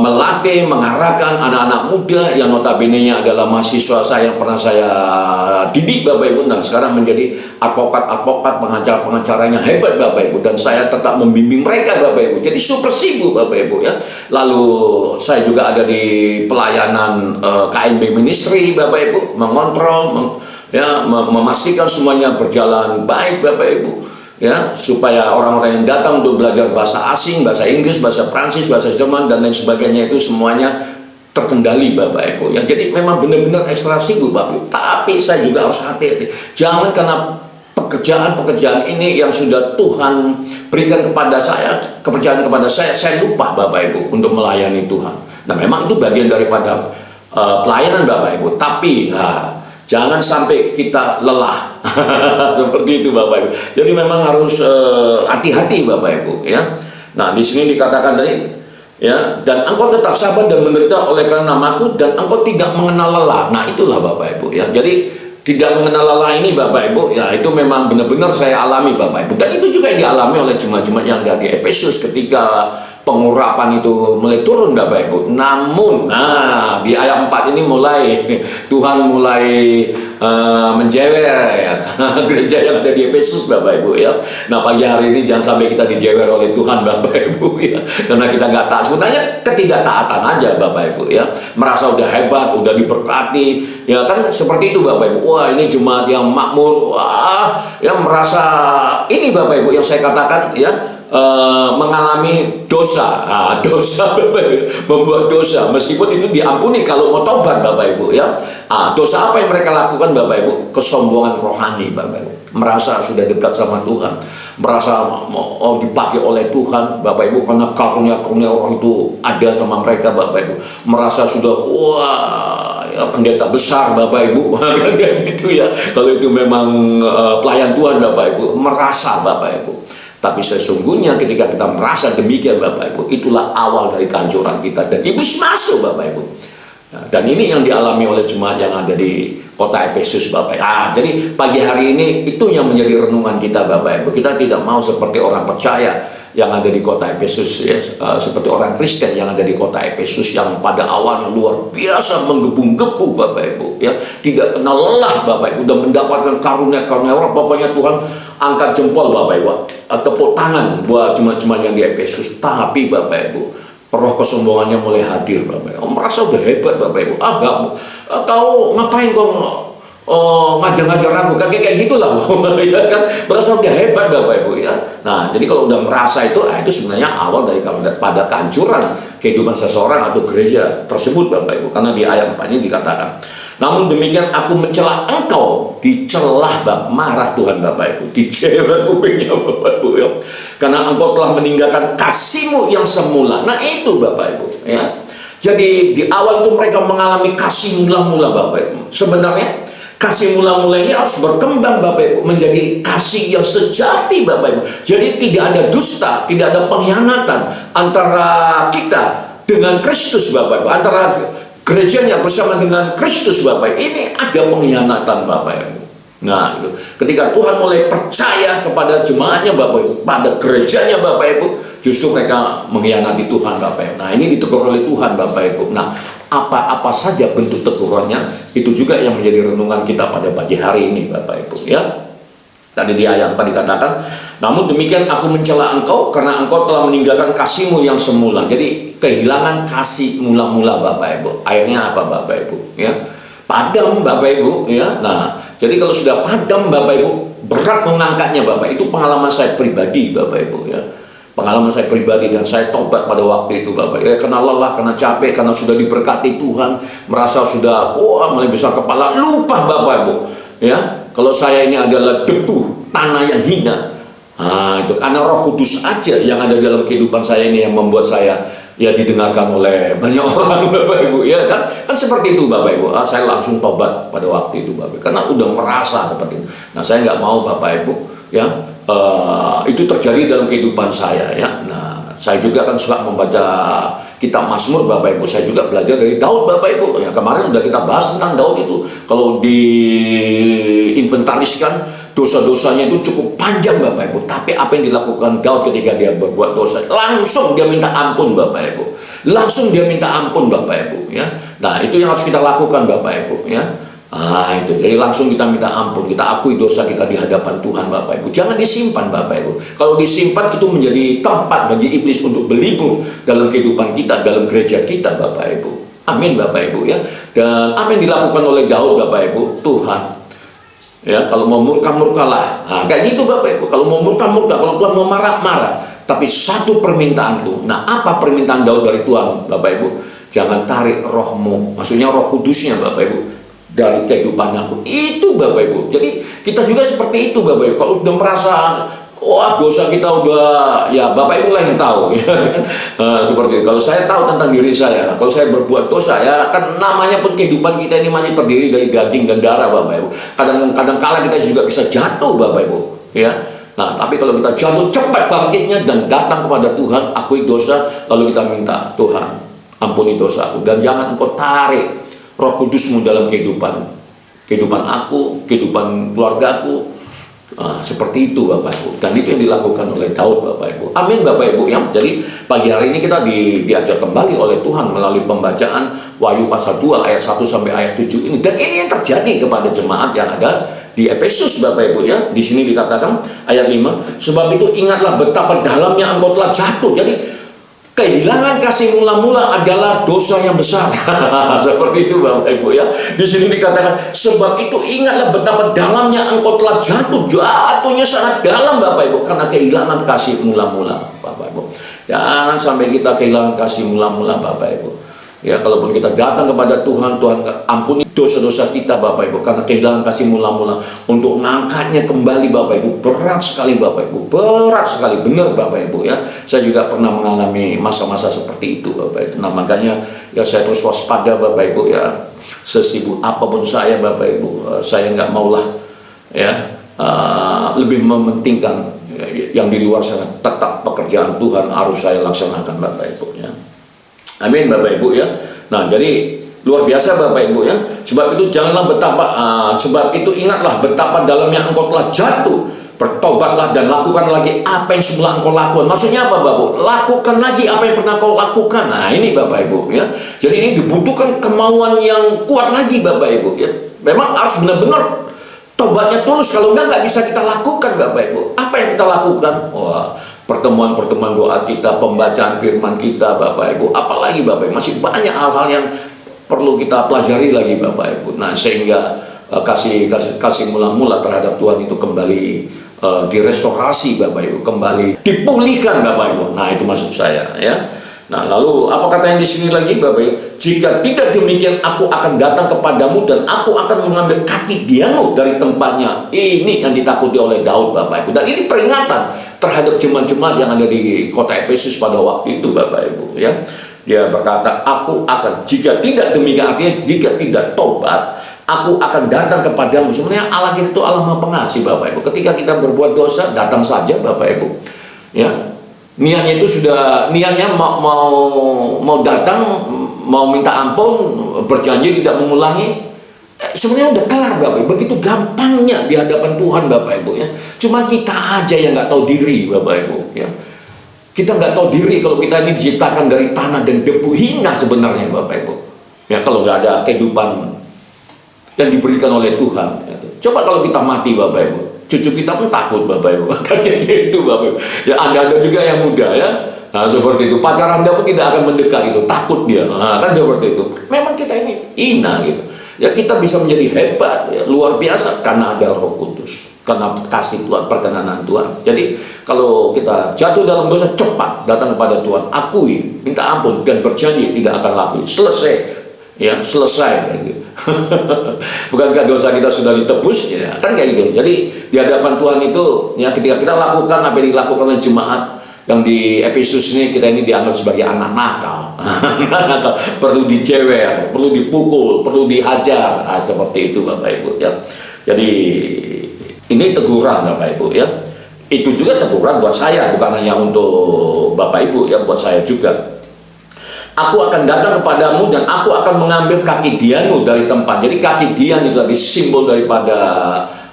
melatih, mengarahkan anak-anak muda yang notabene-nya adalah mahasiswa saya yang pernah saya didik Bapak Ibu. Nah sekarang menjadi advokat, pengacara-pengacaranya hebat Bapak Ibu, dan saya tetap membimbing mereka Bapak Ibu. Jadi super sibuk Bapak Ibu ya. Lalu saya juga ada di pelayanan KNB Ministry Bapak Ibu, mengontrol, memastikan semuanya berjalan baik Bapak Ibu. Ya, supaya orang-orang yang datang untuk belajar bahasa asing, bahasa Inggris, bahasa Prancis, bahasa Jerman dan lain sebagainya itu semuanya terkendali Bapak Ibu. Ya, jadi memang benar-benar ekstra sibuk Bapak Ibu. Tapi saya juga harus hati-hati. Jangan karena pekerjaan ini yang sudah Tuhan berikan kepada saya, kepercayaan kepada saya lupa Bapak Ibu untuk melayani Tuhan. Nah, memang itu bagian daripada pelayanan Bapak Ibu. Tapi jangan sampai kita lelah. Seperti itu Bapak Ibu. Jadi memang harus hati-hati Bapak Ibu ya. Nah, di sini dikatakan tadi ya, dan engkau tetap sabar dan menderita oleh karena namaku, dan engkau tidak mengenal lelah. Nah, itulah Bapak Ibu ya. Jadi tidak mengenal lelah ini Bapak Ibu ya, itu memang benar-benar saya alami Bapak Ibu. Dan itu juga yang dialami oleh jemaat-jemaat yang ada di Efesus ketika pengurapan itu mulai turun Bapak Ibu. Namun di ayat 4 ini mulai Tuhan mulai menjewer ya, gereja yang ada di Efesus Bapak Ibu ya. Nah pagi hari ini jangan sampai kita dijewer oleh Tuhan Bapak Ibu ya, karena kita nggak taat. Sebenarnya ketidaktaatan aja Bapak Ibu ya, merasa udah hebat, udah diberkati ya kan, seperti itu Bapak Ibu. Wah ini jemaat yang makmur, wah ya merasa ini Bapak Ibu yang saya katakan ya, mengalami dosa, dosa membuat dosa, meskipun itu diampuni kalau mau tobat Bapak Ibu ya. Dosa apa yang mereka lakukan Bapak Ibu? Kesombongan rohani Bapak Ibu, merasa sudah dekat sama Tuhan, merasa dipakai oleh Tuhan Bapak Ibu, karena karunia-karunia roh itu ada sama mereka Bapak Ibu, merasa sudah wah ya, pendeta besar Bapak Ibu kayak gitu ya. Kalau itu memang pelayan Tuhan Bapak Ibu, merasa Bapak Ibu. Tapi sesungguhnya ketika kita merasa demikian Bapak Ibu, itulah awal dari kehancuran kita, dan iblis masuk Bapak Ibu. Dan ini yang dialami oleh jemaat yang ada di kota Efesus Bapak Ibu. Jadi pagi hari ini itu yang menjadi renungan kita Bapak Ibu. Kita tidak mau seperti orang percaya yang ada di kota Efesus ya, seperti orang Kristen yang ada di kota Efesus yang pada awalnya luar biasa menggebu-gebu Bapak Ibu ya, tidak kenal lelah Bapak Ibu, dan mendapatkan karunia-karunia roh. Pokoknya Tuhan angkat jempol Bapak Ibu, tepuk tangan buat jemaat-jemaat yang di Efesus. Tapi Bapak Ibu, roh kesombongannya mulai hadir Bapak Ibu. Merasa udah hebat Bapak Ibu. Kau ngapain kau ngajar-ngajar aku kayak gitulah ya kan, merasa udah hebat Bapak Ibu ya. Nah jadi kalau udah merasa itu sebenarnya awal pada kehancuran kehidupan seseorang atau gereja tersebut Bapak Ibu. Karena di ayat 4 ini dikatakan, namun demikian aku mencela engkau, dicelah marah Tuhan Bapak Ibu, dijewer kupingnya Bapak Ibu ya, karena engkau telah meninggalkan kasihmu yang semula. Nah itu Bapak Ibu ya. Jadi di awal itu mereka mengalami kasih mula-mula Bapak Ibu. Sebenarnya kasih mula-mula ini harus berkembang Bapak Ibu menjadi kasih yang sejati Bapak Ibu. Jadi tidak ada dusta, tidak ada pengkhianatan antara kita dengan Kristus Bapak Ibu, antara gerejanya bersama dengan Kristus Bapak Ibu. Ini ada pengkhianatan Bapak Ibu. Nah itu ketika Tuhan mulai percaya kepada jemaatnya Bapak Ibu, pada gerejanya Bapak Ibu, justru mereka mengkhianati Tuhan Bapak Ibu. Nah ini ditegur oleh Tuhan Bapak Ibu. Nah apa-apa saja bentuk tegurannya, itu juga yang menjadi renungan kita pada pagi hari ini Bapak Ibu ya. Tadi di ayat 4 dikatakan, Namun demikian aku mencela engkau karena engkau telah meninggalkan kasihmu yang semula. Jadi kehilangan kasih mula-mula Bapak Ibu. Akhirnya apa Bapak Ibu? Ya, padam Bapak Ibu. Ya, nah jadi kalau sudah padam Bapak Ibu, berat mengangkatnya Bapak. Itu pengalaman saya pribadi Bapak Ibu. Ya, pengalaman saya pribadi dan saya tobat pada waktu itu Bapak. Ya, karena lelah, karena capek, karena sudah diberkati Tuhan, merasa sudah mulai besar kepala, lupa Bapak Ibu. Ya, kalau saya ini adalah debu tanah yang hina. Nah, itu karena Roh Kudus aja yang ada dalam kehidupan saya ini yang membuat saya ya didengarkan oleh banyak orang Bapak Ibu. Ya kan seperti itu Bapak Ibu. Saya langsung tobat pada waktu itu Bapak Ibu, karena udah merasa seperti itu. Nah, saya nggak mau Bapak Ibu ya itu terjadi dalam kehidupan saya ya. Nah, saya juga kan suka membaca kitab Mazmur Bapak Ibu. Saya juga belajar dari Daud Bapak Ibu. Ya, kemarin udah kita bahas tentang Daud itu. Kalau diinventariskan dosa-dosanya itu cukup panjang Bapak Ibu. Tapi apa yang dilakukan Daud ketika dia berbuat dosa, langsung dia minta ampun Bapak Ibu. Langsung dia minta ampun Bapak Ibu ya. Nah, itu yang harus kita lakukan Bapak Ibu ya. Itu jadi langsung kita minta ampun, kita akui dosa kita di hadapan Tuhan Bapak Ibu. Jangan disimpan Bapak Ibu. Kalau disimpan itu menjadi tempat bagi iblis untuk berlibur dalam kehidupan kita, dalam gereja kita Bapak Ibu. Amin Bapak Ibu ya. Dan apa yang dilakukan oleh Daud Bapak Ibu, Tuhan ya, kalau mau murka-murkalah. Nah, kayak gitu Bapak Ibu. Kalau mau murka-murka, kalau Tuhan mau marah-marah. Tapi satu permintaanku. Nah, apa permintaan Daud dari Tuhan Bapak Ibu? Jangan tarik rohmu, maksudnya Roh Kudusnya Bapak Ibu, dari kehidupan aku. Itu Bapak Ibu. Jadi kita juga seperti itu Bapak Ibu. Kalau sudah merasa wah dosa kita udah, ya Bapak Ibu lah yang tahu ya kan. Seperti itu. Kalau saya tahu tentang diri saya, kalau saya berbuat dosa ya kan, namanya pun kehidupan kita ini masih terdiri dari daging dan darah Bapak Ibu. Kadang kala kita juga bisa jatuh Bapak Ibu ya. Nah, tapi kalau kita jatuh, cepat bangkitnya dan datang kepada Tuhan, akui dosa, lalu kita minta, Tuhan ampuni dosaku, dan jangan engkau tarik Roh Kudusmu dalam kehidupan aku, kehidupan keluargaku. Seperti itu Bapak Ibu. Dan itu yang dilakukan oleh Daud Bapak Ibu. Amin Bapak Ibu ya. Jadi pagi hari ini kita diajar kembali oleh Tuhan melalui pembacaan Wahyu pasal 2 ayat 1 sampai ayat 7 ini. Dan ini yang terjadi kepada jemaat yang ada di Efesus Bapak Ibu ya. Di sini dikatakan ayat 5, sebab itu ingatlah betapa dalamnya engkau telah jatuh. Jadi kehilangan kasih mula-mula adalah dosa yang besar. Seperti itu Bapak Ibu ya. Di sini dikatakan sebab itu ingatlah betapa dalamnya engkau telah jatuh. Jatuhnya sangat dalam Bapak Ibu karena kehilangan kasih mula-mula Bapak Ibu. Jangan sampai kita kehilangan kasih mula-mula Bapak Ibu. Ya, kalaupun kita datang kepada Tuhan, Tuhan ampuni dosa-dosa kita Bapak Ibu, karena kehilangan kasih mula-mula. Untuk mengangkatnya kembali Bapak Ibu, berat sekali Bapak Ibu, berat sekali, benar Bapak Ibu ya. Saya juga pernah mengalami masa-masa seperti itu Bapak Ibu. Nah, makanya ya saya terus waspada Bapak Ibu ya. Sesibuk apapun saya Bapak Ibu, saya nggak maulah ya lebih mementingkan yang di luar sana. Tetap pekerjaan Tuhan harus saya laksanakan Bapak Ibu ya. Amin Bapak Ibu ya. Nah, jadi luar biasa Bapak Ibu ya. Sebab itu janganlah sebab itu ingatlah betapa dalamnya engkau telah jatuh. Bertobatlah dan lakukan lagi apa yang semula engkau lakukan. Maksudnya apa Bapak Ibu? Lakukan lagi apa yang pernah kau lakukan. Nah, ini Bapak Ibu ya. Jadi ini dibutuhkan kemauan yang kuat lagi Bapak Ibu ya. Memang harus benar-benar tobatnya tulus. Kalau enggak bisa kita lakukan Bapak Ibu. Apa yang kita lakukan? Wah, pertemuan-pertemuan doa kita, pembacaan firman kita Bapak Ibu, apalagi Bapak Ibu, masih banyak hal-hal yang perlu kita pelajari lagi Bapak Ibu. Nah, sehingga kasih mula-mula terhadap Tuhan itu kembali direstorasi Bapak Ibu, kembali dipulihkan Bapak Ibu. Nah, itu maksud saya ya. Nah, lalu apa kata yang di sini lagi Bapak Ibu? Jika tidak demikian, aku akan datang kepadamu dan aku akan mengambil kaki diamu dari tempatnya. Ini yang ditakuti oleh Daud Bapak Ibu. Dan ini peringatan terhadap jemaat-jemaat yang ada di kota Efesus pada waktu itu Bapak Ibu ya. Dia berkata, aku akan, jika tidak demikian, artinya jika tidak tobat, aku akan datang kepadamu. Sebenarnya Allah kita itu Allah Maha Pengasih Bapak Ibu. Ketika kita berbuat dosa, datang saja Bapak Ibu ya. Niatnya itu sudah, niatnya mau datang, mau minta ampun, berjanji tidak mengulangi, sebenarnya udah kelar Bapak Ibu. Begitu gampangnya di hadapan Tuhan Bapak Ibu ya. Cuma kita aja yang nggak tahu diri Bapak Ibu ya. Kita nggak tahu diri kalau kita ini diciptakan dari tanah dan debu, hina sebenarnya Bapak Ibu ya, kalau nggak ada kehidupan yang diberikan oleh Tuhan ya. Coba kalau kita mati Bapak Ibu cucu kita pun takut Bapak Ibu. Kayak gitu Bapak Ibu. Ya Anda juga yang muda ya. Nah seperti itu, pacar Anda pun tidak akan mendekat itu, takut dia. Nah, kan seperti itu. Memang kita ini hina gitu. Ya kita bisa menjadi hebat, ya, luar biasa karena ada Roh Kudus, karena kasih Tuhan, perkenanan Tuhan. Jadi kalau kita jatuh dalam dosa, cepat datang kepada Tuhan, akui, minta ampun dan berjanji tidak akan lagi. Selesai, ya selesai. Gitu. Bukankah dosa kita sudah ditebus? Ya, kan kayak gitu. Jadi di hadapan Tuhan itu, ya ketika kita lakukan apa yang dilakukan oleh jemaat yang di Efesus ini, kita ini dianggap sebagai anak nakal. Perlu dicewer, perlu dipukul, perlu dihajar. Nah, seperti itu Bapak Ibu ya. Jadi ini teguran Bapak Ibu ya. Itu juga teguran buat saya, bukan hanya untuk Bapak Ibu ya, buat saya juga. Aku akan datang kepadamu dan aku akan mengambil kaki Dianmu dari tempat. Jadi kaki Dian itu tadi simbol daripada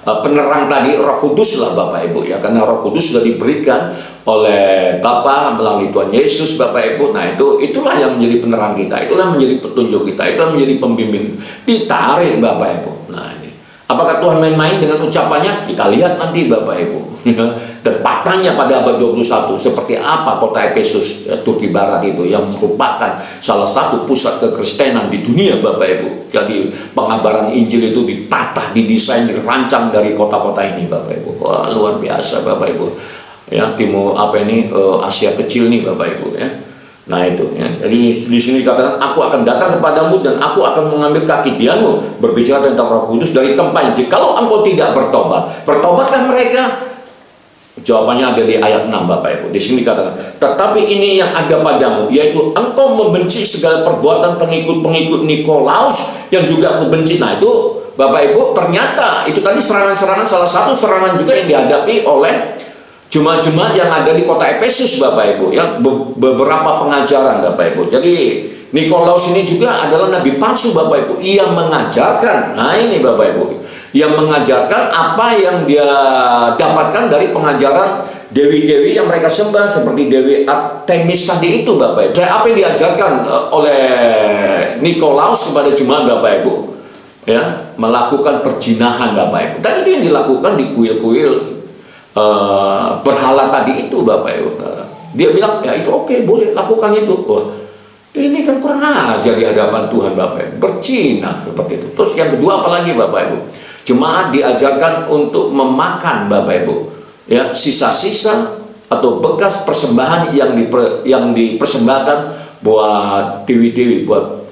penerang tadi, Roh Kudus lah Bapak Ibu ya. Karena Roh Kudus sudah diberikan oleh Bapa melalui Tuhan Yesus Bapak Ibu. Nah itulah yang menjadi penerang kita, itulah yang menjadi petunjuk kita, itulah yang menjadi pembimbing. Ditarik Bapak Ibu. Nah ini, apakah Tuhan main-main dengan ucapannya? Kita lihat nanti Bapak Ibu. Dan faktanya pada abad 21 seperti apa kota Efesus Turki Barat itu, yang merupakan salah satu pusat kekristenan di dunia Bapak Ibu. Jadi pengabaran Injil itu ditata, didesain, dirancang dari kota-kota ini Bapak Ibu. Wah luar biasa Bapak Ibu. Ya timur Asia kecil nih Bapak Ibu ya. Nah itu ya. Jadi di sini dikatakan aku akan datang kepadamu dan aku akan mengambil kaki Dianmu, berbicara tentang Roh Kudus dari tempat. Jikalau engkau tidak bertobat, bertobatlah mereka. Jawabannya ada di ayat 6 Bapak Ibu. Di sini dikatakan, tetapi ini yang ada padamu, yaitu engkau membenci segala perbuatan pengikut-pengikut Nikolaus yang juga aku benci. Nah itu Bapak Ibu, ternyata itu tadi serangan-serangan, salah satu serangan juga yang dihadapi oleh jemaat-jemaat yang ada di kota Efesus Bapak Ibu ya, beberapa pengajaran Bapak Ibu. Jadi Nikolaus ini juga adalah nabi palsu Bapak Ibu, yang mengajarkan, nah ini Bapak Ibu, yang mengajarkan apa yang dia dapatkan dari pengajaran dewi-dewi yang mereka sembah, seperti Dewi Artemis tadi itu Bapak Ibu. Apa yang diajarkan oleh Nikolaus kepada jemaat Bapak Ibu ya, melakukan perjinahan Bapak Ibu. Dan itu yang dilakukan di kuil-kuil berhala tadi itu Bapak Ibu. Dia bilang ya itu oke, boleh lakukan itu. Wah, ini kan kurang ajar di hadapan Tuhan Bapak Ibu, berzina seperti itu. Terus yang kedua apalagi Bapak Ibu, jemaat diajarkan untuk memakan Bapak Ibu ya, sisa-sisa atau bekas persembahan yang dipersembahkan buat dewi-dewi, buat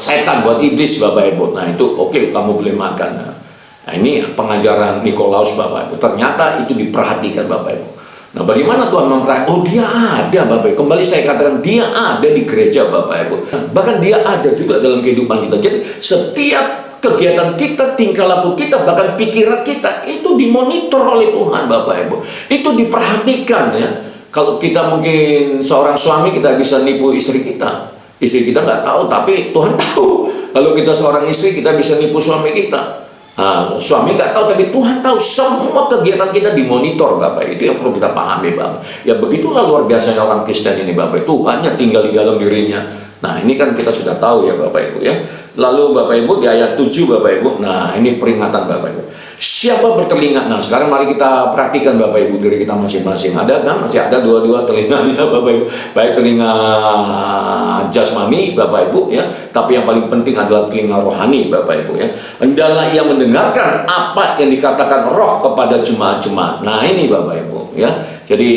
setan, buat iblis Bapak Ibu. Nah itu oke, kamu boleh makan. Nah ini pengajaran Nikolaus Bapak Ibu. Ternyata itu diperhatikan Bapak Ibu. Nah bagaimana Tuhan memperhatikan? Oh dia ada Bapak Ibu. Kembali saya katakan, dia ada di gereja Bapak Ibu. Bahkan dia ada juga dalam kehidupan kita. Jadi setiap kegiatan kita, tingkah laku kita, bahkan pikiran kita itu dimonitor oleh Tuhan Bapak Ibu. Itu diperhatikan ya. Kalau kita mungkin seorang suami, kita bisa nipu istri kita. Istri kita nggak tahu, tapi Tuhan tahu. Lalu kita seorang istri, kita bisa nipu suami kita. Nah, suami nggak tahu, tapi Tuhan tahu. Semua kegiatan kita dimonitor Bapak. Itu yang perlu kita pahami Bapak. Ya begitulah luar biasanya orang Kristen ini Bapak. Tuhannya tinggal di dalam dirinya. Nah ini kan kita sudah tahu ya Bapak Ibu ya. Lalu Bapak Ibu di ayat 7 Bapak Ibu. Nah ini peringatan Bapak Ibu. Siapa bertelinga? Nah sekarang mari kita perhatikan Bapak Ibu diri kita masing-masing. Ada kan? Masih ada dua-dua telinganya Bapak Ibu. Baik telinga jasmani Bapak Ibu ya, tapi yang paling penting adalah telinga rohani Bapak Ibu ya. Hendaklah ia mendengarkan apa yang dikatakan Roh kepada jemaat-jemaat. Nah ini Bapak Ibu ya. Jadi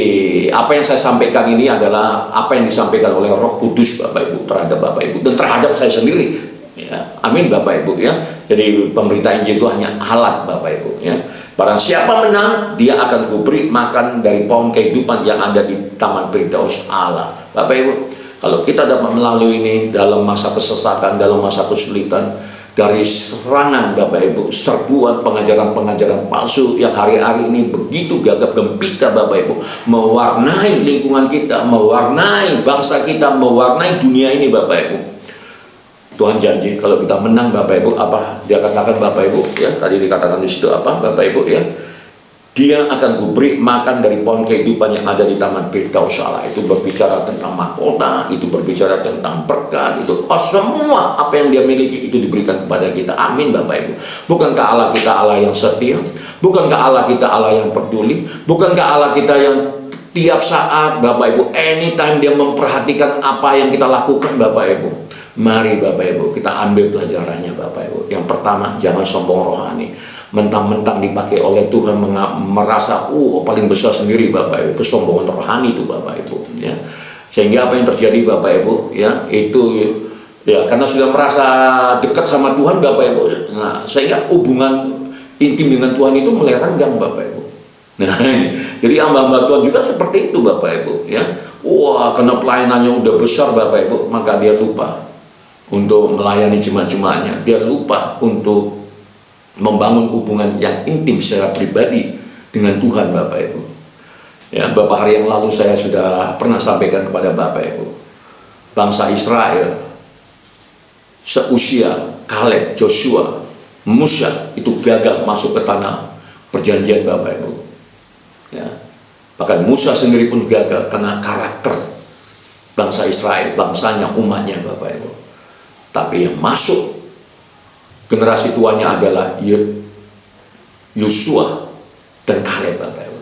apa yang saya sampaikan ini adalah apa yang disampaikan oleh Roh Kudus Bapak Ibu terhadap Bapak Ibu dan terhadap saya sendiri. Ya, amin Bapak Ibu ya. Jadi pemberita Injil itu hanya alat Bapak Ibu ya. Barang siapa menang, dia akan kuberi makan dari pohon kehidupan yang ada di Taman Firdaus Allah. Bapak Ibu, kalau kita dapat melalui ini dalam masa kesesatan, dalam masa kesulitan, dari serangan Bapak Ibu, serbuan pengajaran-pengajaran palsu yang hari-hari ini begitu gagap gempita Bapak Ibu, mewarnai lingkungan kita, mewarnai bangsa kita, mewarnai dunia ini Bapak Ibu. Tuhan janji kalau kita menang Bapak Ibu, apa dia katakan Bapak Ibu ya, tadi dikatakan di situ apa Bapak Ibu ya, Dia akan kuberi makan dari pohon kehidupan yang ada di taman Firdaus Allah. Itu berbicara tentang mahkota, itu berbicara tentang berkat, itu semua apa yang dia miliki itu diberikan kepada kita. Amin Bapak Ibu. Bukankah Allah kita Allah yang setia? Bukankah Allah kita Allah yang peduli? Bukankah Allah kita yang tiap saat Bapak Ibu, anytime dia memperhatikan apa yang kita lakukan Bapak Ibu? Mari Bapak Ibu kita ambil pelajarannya Bapak Ibu. Yang pertama, jangan sombong rohani. Mentang-mentang dipakai oleh Tuhan merasa paling besar sendiri Bapak Ibu. Kesombongan rohani itu Bapak Ibu ya. Sehingga apa yang terjadi Bapak Ibu ya, itu ya karena sudah merasa dekat sama Tuhan Bapak Ibu. Nah, sehingga hubungan intim dengan Tuhan itu mulai renggang Bapak Ibu. Nah, jadi hamba-hamba Tuhan juga seperti itu Bapak Ibu ya. Wah, karena pelayanannya udah besar Bapak Ibu, maka dia lupa untuk melayani jemaat-jemaatnya. Dia lupa untuk membangun hubungan yang intim secara pribadi dengan Tuhan Bapak Ibu. Ya, beberapa hari yang lalu saya sudah pernah sampaikan kepada Bapak Ibu, bangsa Israel seusia Kaleb, Joshua, Musa itu gagal masuk ke tanah perjanjian Bapak Ibu. Ya, bahkan Musa sendiri pun gagal karena karakter bangsa Israel, bangsanya, umatnya Bapak Ibu. Tapi yang masuk generasi tuanya adalah Yosua dan Kaleb Bapak Ibu.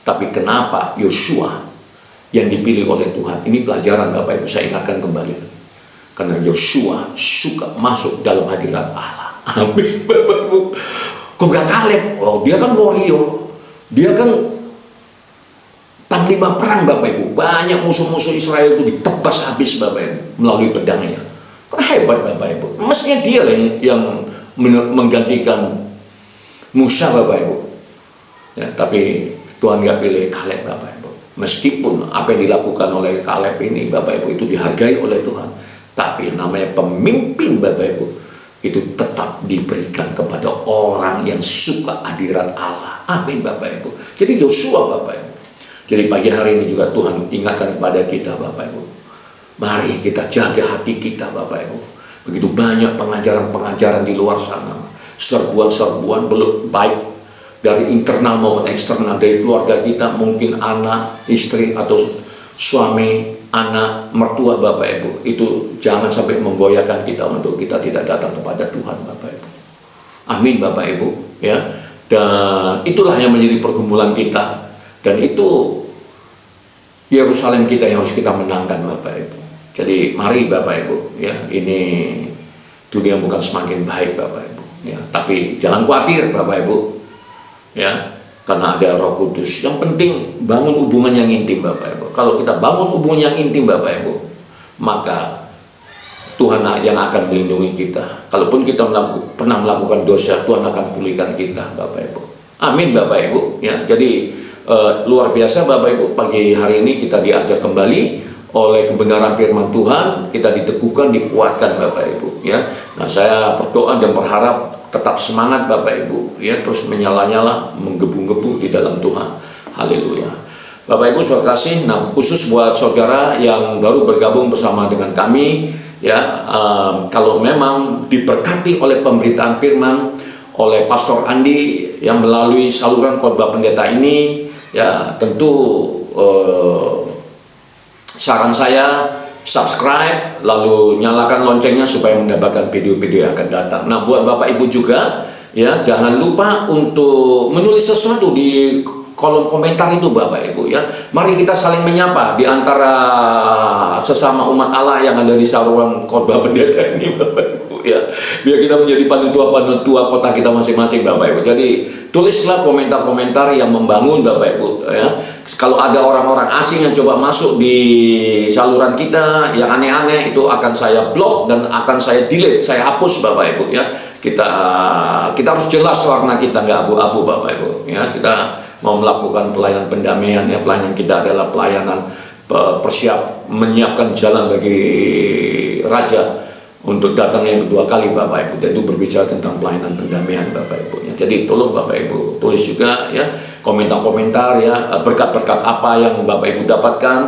Tapi kenapa Yosua yang dipilih oleh Tuhan? Ini pelajaran Bapak Ibu, saya ingatkan kembali. Karena Yosua suka masuk dalam hadirat Allah. Amin Bapak Ibu. Kok gak Kaleb? Oh, dia kan warrior. Dia kan panglima perang Bapak Ibu. Banyak musuh-musuh Israel itu ditebas habis Bapak Ibu melalui pedangnya. Kan hebat Bapak Ibu. Mestinya dia lah yang menggantikan Musa Bapak Ibu ya, tapi Tuhan gak pilih Kaleb Bapak Ibu. Meskipun apa yang dilakukan oleh Kaleb ini Bapak Ibu itu dihargai oleh Tuhan, tapi namanya pemimpin Bapak Ibu itu tetap diberikan kepada orang yang suka hadirat Allah. Amin Bapak Ibu. Jadi Yosua Bapak Ibu. Jadi pagi hari ini juga Tuhan ingatkan kepada kita Bapak Ibu, mari kita jaga hati kita Bapak Ibu. Begitu banyak pengajaran-pengajaran di luar sana, serbuan-serbuan belum baik dari internal maupun eksternal, dari keluarga kita, mungkin anak, istri atau suami, anak, mertua Bapak Ibu. Itu jangan sampai menggoyahkan kita untuk kita tidak datang kepada Tuhan Bapak Ibu. Amin Bapak Ibu ya. Dan itulah yang menjadi pergumulan kita, dan itu Yerusalem kita yang harus kita menangkan Bapak Ibu. Jadi mari Bapak Ibu ya, ini dunia bukan semakin baik Bapak Ibu ya, tapi jangan khawatir Bapak Ibu ya, karena ada Roh Kudus. Yang penting bangun hubungan yang intim Bapak Ibu. Kalau kita bangun hubungan yang intim Bapak Ibu, maka Tuhan yang akan melindungi kita. Kalaupun kita pernah melakukan dosa, Tuhan akan pulihkan kita Bapak Ibu. Amin Bapak Ibu ya. Jadi luar biasa Bapak Ibu, pagi hari ini kita diajar kembali oleh kebenaran firman Tuhan, kita diteguhkan, dikuatkan Bapak Ibu ya. Nah, saya berdoa dan berharap tetap semangat Bapak Ibu ya, terus menyala-nyala, menggebu-gebu di dalam Tuhan. Haleluya. Bapak Ibu saudara kasih, nah khusus buat saudara yang baru bergabung bersama dengan kami ya, kalau memang diberkati oleh pemberitaan firman oleh Pastor Andi yang melalui saluran khotbah pendeta ini ya, tentu saran saya subscribe, lalu nyalakan loncengnya supaya mendapatkan video-video yang akan datang. Nah, buat Bapak Ibu juga ya, jangan lupa untuk menulis sesuatu di kolom komentar itu Bapak Ibu ya. Mari kita saling menyapa di antara sesama umat Allah yang ada di saluran khotbah pendeta ini Bapak Ibu ya. Biar kita menjadi panutua kota kita masing-masing Bapak Ibu. Jadi tulislah komentar-komentar yang membangun Bapak Ibu ya. Kalau ada orang-orang asing yang coba masuk di saluran kita yang aneh-aneh, itu akan saya blok dan akan saya delete, saya hapus Bapak Ibu ya. Kita harus jelas warna kita, nggak abu-abu Bapak Ibu ya. Kita mau melakukan pelayanan pendamaian ya, pelayanan kita adalah pelayanan menyiapkan jalan bagi Raja untuk datang yang kedua kali Bapak Ibu. Dan itu berbicara tentang pelayanan pendamaian Bapak Ibu ya. Jadi tolong Bapak Ibu tulis juga ya komentar-komentar ya, berkat-berkat apa yang Bapak Ibu dapatkan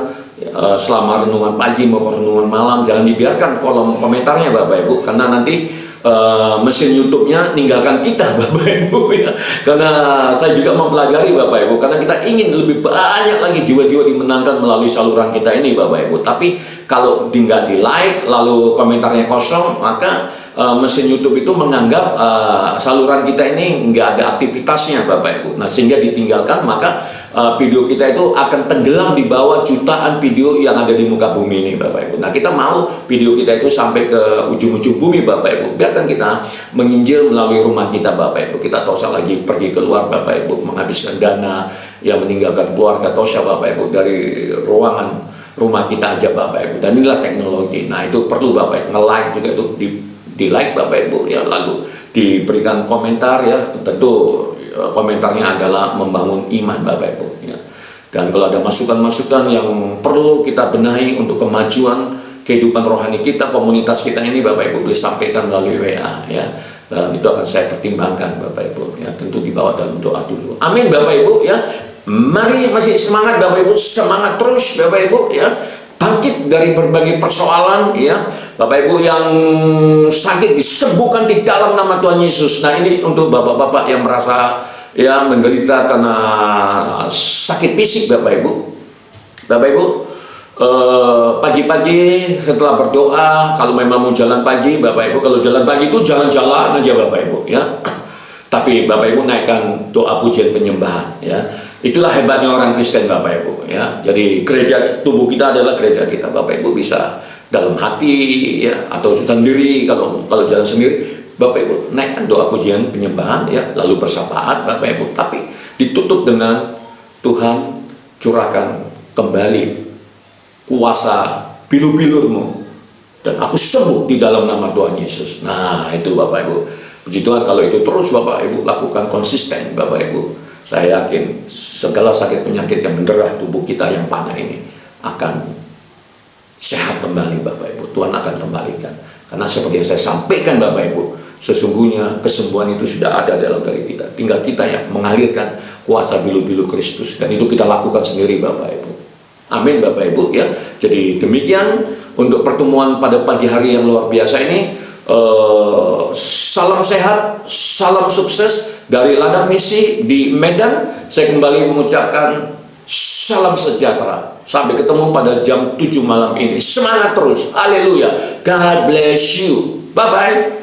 selama renungan pagi maupun renungan malam. Jangan dibiarkan kolom komentarnya Bapak Ibu, karena nanti mesin YouTube-nya ninggalkan kita Bapak Ibu ya. Karena saya juga mempelajari Bapak Ibu, karena kita ingin lebih banyak lagi jiwa-jiwa dimenangkan melalui saluran kita ini Bapak Ibu. Tapi kalau nggak di like lalu komentarnya kosong, maka mesin YouTube itu menganggap saluran kita ini nggak ada aktivitasnya Bapak Ibu. Nah, sehingga ditinggalkan, maka video kita itu akan tenggelam di bawah jutaan video yang ada di muka bumi ini Bapak Ibu. Nah, kita mau video kita itu sampai ke ujung-ujung bumi Bapak Ibu. Biarkan kita menginjil melalui rumah kita Bapak Ibu. Kita tak usah lagi pergi keluar Bapak Ibu, menghabiskan dana, yang meninggalkan keluarga, tak usah Bapak Ibu, dari ruangan rumah kita aja Bapak Ibu. Dan inilah teknologi. Nah, itu perlu Bapak Ibu, nge-like juga itu di like Bapak Ibu ya, lalu diberikan komentar ya, tentu komentarnya adalah membangun iman Bapak Ibu ya. Dan kalau ada masukan-masukan yang perlu kita benahi untuk kemajuan kehidupan rohani kita, komunitas kita ini Bapak Ibu, boleh sampaikan melalui WA ya. Dan itu akan saya pertimbangkan Bapak Ibu ya, tentu dibawa dalam doa dulu. Amin Bapak Ibu ya. Mari masih semangat Bapak Ibu, semangat terus Bapak Ibu ya. Bangkit dari berbagai persoalan ya. Bapak Ibu yang sakit disembuhkan di dalam nama Tuhan Yesus. Nah, ini untuk bapak-bapak yang merasa ya menderita karena sakit fisik Bapak Ibu. Bapak Ibu, pagi-pagi setelah berdoa, kalau memang mau jalan pagi Bapak Ibu, kalau jalan pagi itu jalan-jalan aja Bapak Ibu ya. Tapi Bapak Ibu naikkan doa pujian penyembahan ya. Itulah hebatnya orang Kristen Bapak Ibu ya. Jadi gereja tubuh kita adalah gereja kita. Bapak Ibu bisa dalam hati ya, atau sendiri, kalau jalan sendiri Bapak Ibu naikkan doa pujian penyembahan ya, lalu bersapaat Bapak Ibu, tapi ditutup dengan Tuhan curahkan kembali kuasa bilu-bilurmu dan aku sembuh di dalam nama Tuhan Yesus. Nah, itu Bapak Ibu. Puji Tuhan, kalau itu terus Bapak Ibu lakukan konsisten Bapak Ibu, saya yakin segala sakit penyakit yang menderah tubuh kita yang panah ini akan sehat kembali Bapak Ibu. Tuhan akan kembalikan. Karena seperti yang saya sampaikan Bapak Ibu, sesungguhnya kesembuhan itu sudah ada dalam diri kita. Tinggal kita yang mengalirkan kuasa bilu-bilu Kristus. Dan itu kita lakukan sendiri Bapak Ibu. Amin Bapak Ibu ya. Jadi demikian untuk pertemuan pada pagi hari yang luar biasa ini. Salam sehat, salam sukses dari Ladang Misi di Medan. Saya kembali mengucapkan salam sejahtera. Sampai ketemu pada jam 7 malam ini. Semangat terus. Haleluya. God bless you. Bye-bye.